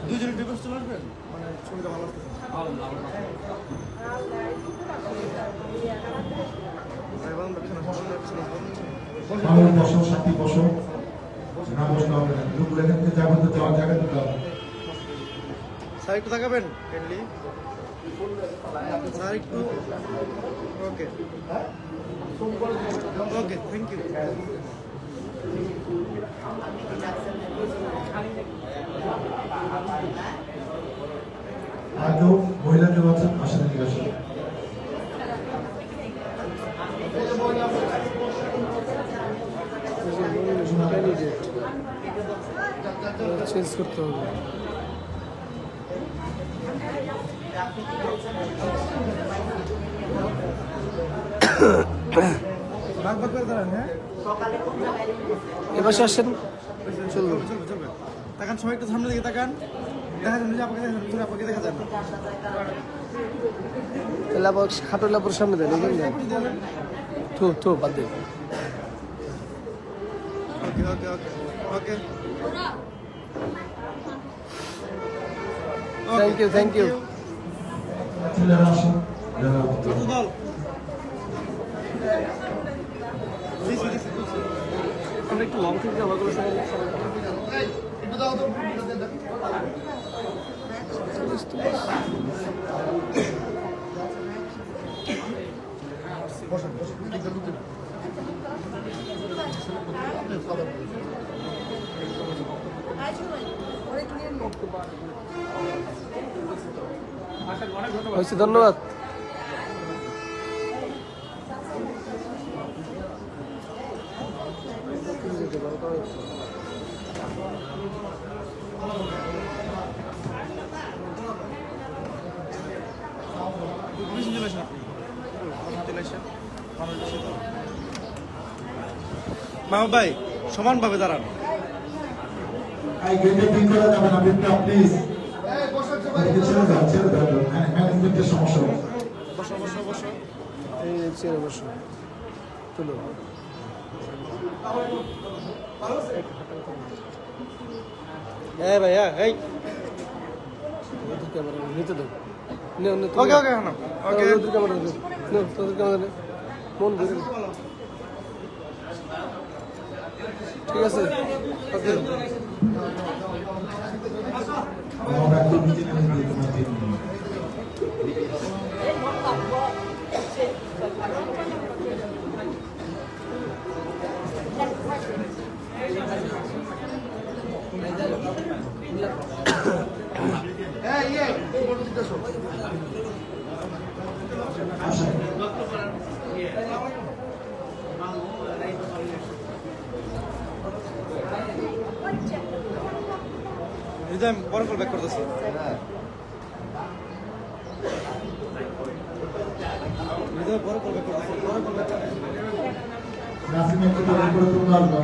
দুজনে ডিভোর্স চলে আসবেন মানে ছবিটা ভালো আসতেছে বসো শান্তি বসো না বসতে হবে না লোকগুলো এখান থেকে যাবেন তো যাওয়ার জায়গা দিতে হবে স্যার একটু তাকাবেন কাইন্ডলি স্যার একটু ওকে ওকে থ্যাংক ইউ আর কেউ মহিলা কেউ আছেন আসেন ঠিক আছে চেঞ্জ করতে হবে ভাগ ভাগ করে দাঁড়ান হ্যাঁ এবার আসেন চলবে চলবে চলবে তাকান সবাই একটু সামনে দিকে তাকান দেখা যান আপনাকে দেখা যান আপনাকে দেখা যান তাহলে আবার খাটো লাপুর সামনে দেন থু থু বাদ দে ওকে ওকে ওকে ওকে থ্যাংক ইউ ছেলেরা আসুন বল আমরা একটু লং থেকে যাবো ওগুলো সবাই একটু দাও তো বসুন বসুন ধন্যবাদ মাহবুব ভাই সমানভাবে দাঁড়ান প্লিজ ছেড়ে দাও ম্যানেজমেন্টের সমস্যা বসো বসো বসো এই চেয়ারে বসো তুলো হ্যাঁ ভাইয়া এই ক্যামেরা নিতে দাও ওকে ওকে ওকে ওদের ক্যামেরা তোদের ক্যামেরা মন ঘুরে ঠিক আছে ওকে হৃদয় বড় কল ব্যাক করতেছি হৃদয় বড় কল ব্যাক করতেছি বড় কল ব্যাক নাসিম একটু করে তোমরা আসবা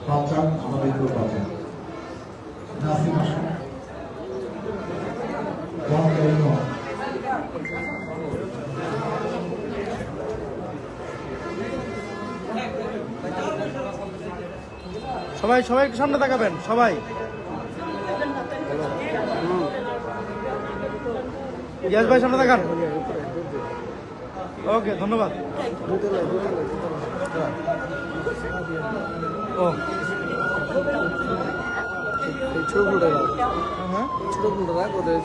বাচ্চান আমাদের কেউ বাচ্চান নাসিম আসুন সবাই সবাই একটু সামনে তাকাবেন সবাই ইয়াস ভাই সামনে তাকান ওকে ধন্যবাদ ও ছোট ফুলটা হ্যাঁ ছোট ফুলটা রাখ ওদের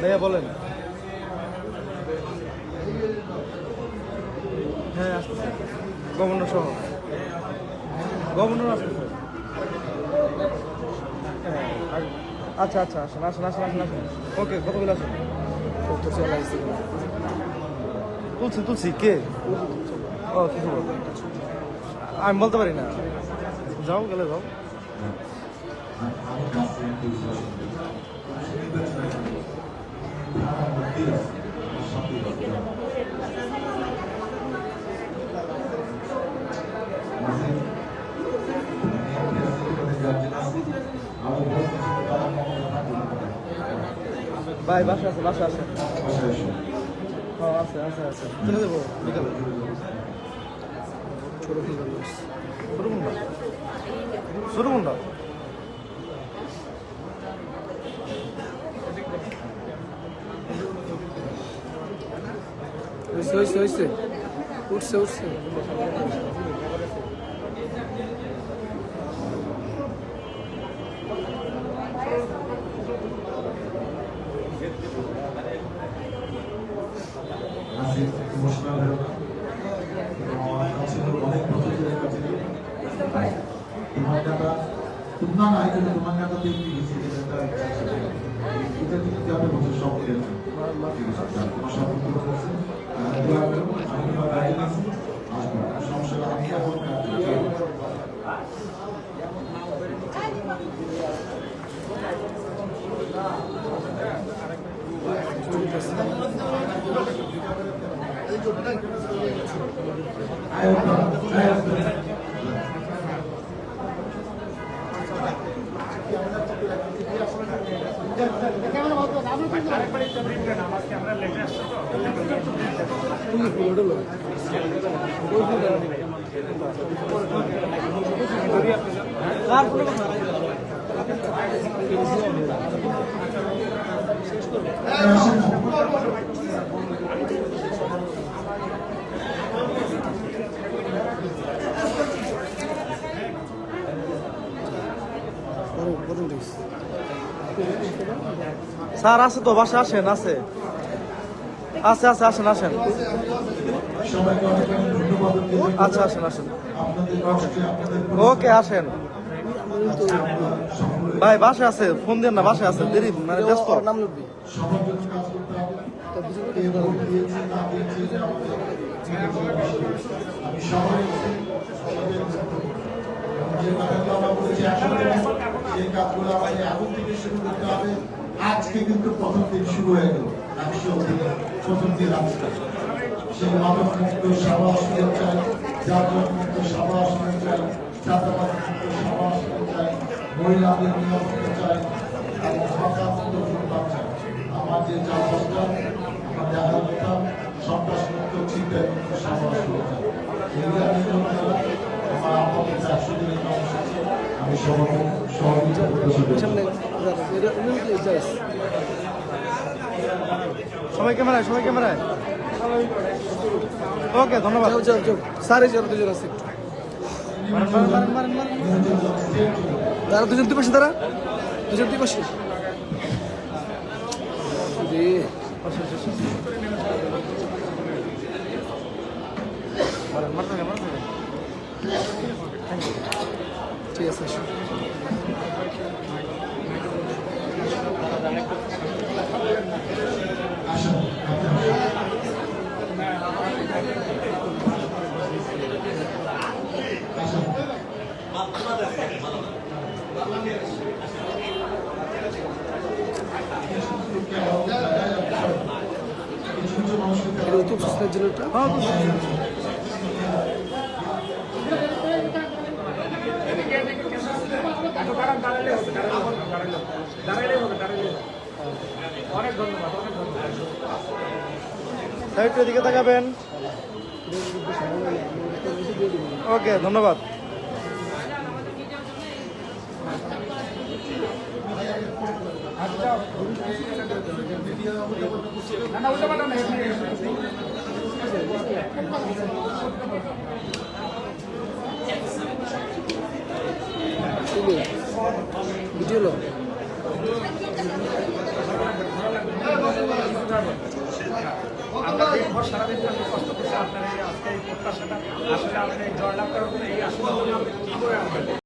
ভাইয়া বলেন হ্যাঁ আসতেছে গভর্নর সহ গভর্নর আসতেছে আচ্ছা আচ্ছা আসেন আসেন আসেন আসেন আসেন ওকে কতগুলো আসেন তুলছি তুলছি কে ও কি খবর আমি বলতে পারি না যাও গেলে যাও ভাই বাসা আছে বাসা আছে। বাসায় এসো। হ্যাঁ আছে আছে আছে চলে যাবো বিকালে। ছোট কোনটা ছোট কোনটা ছোট কোনটা? হয়েছে হয়েছে হয়েছে উঠছে উঠছে। আজকে ইমোশনাল হলো না। আমার কাছে অনেক প্রতিযোগিতার কাছে তোমার কাটা তোমার না এটা তোমার কাটা দেখতে গেছি এটা কিন্তু যাবে বছর সব খেলছে তোমার সব পুরো করছে আমি তোমার গাড়ি নিয়েছি আসবো সমস্যা আমি এখন স্যার আছে তো বাসা আসেন আছে আছে আছে আসেন আসেন। সবাইকে অনেক অনেক ধন্যবাদ আচ্ছা আসেন আসেন আপনাদের কষ্টে আপনাদের ওকে আসেন। ভাই বাসা আছে ফোন দেন না বাসা আছে দেরি মানে ব্যস্ত। সবার জন্য কাজ করতে হবে কে ভোট দিয়েছে না দিয়েছে এটা আমাদের আমি সবাই যে কথাগুলো আমরা বলেছি আসলে যে কাজগুলো আমাদের আগুন থেকে শুরু করতে হবে। আজকে কিন্তু প্রথম দিন শুরু হয়ে গেল প্রথম দিন আজকে সেই মাদক মুক্ত সভা আসতে চাই জাতীয় মুক্ত সভা আসতে চাই জাতীয়বাদ মুক্ত সভা আসতে চাই মহিলাদের নিরাপত্তা চাই এবং ভাষা মুক্ত ফুটবল চাই। আমার যে চারপাশটা আমার দেখা কথা সন্ত্রাস মুক্ত চিন্তায় মুক্ত সভা আসতে চাই এগুলো আমি আমার আপনাদের 400 দিনের কর্মসূচি আমি সহযোগিতা সবাই ক্যামেরায় সবাই ক্যামেরায় ওকে ধন্যবাদ। স্যার এই দুজন আছে তারা দুজন তুই পাশে তারা দুজন তুই পাশে ঠিক আছে অনেক ধন্যবাদ সাইডের দিকে তাকাবেন। ওকে ধন্যবাদ। ভিডিও আমরা দিনভর সারাদিন কষ্ট করছি আপনার এই আজকে এই প্রত্যাশাটা আসলে আপনি জয়লাভ করার এই আসলে কি করে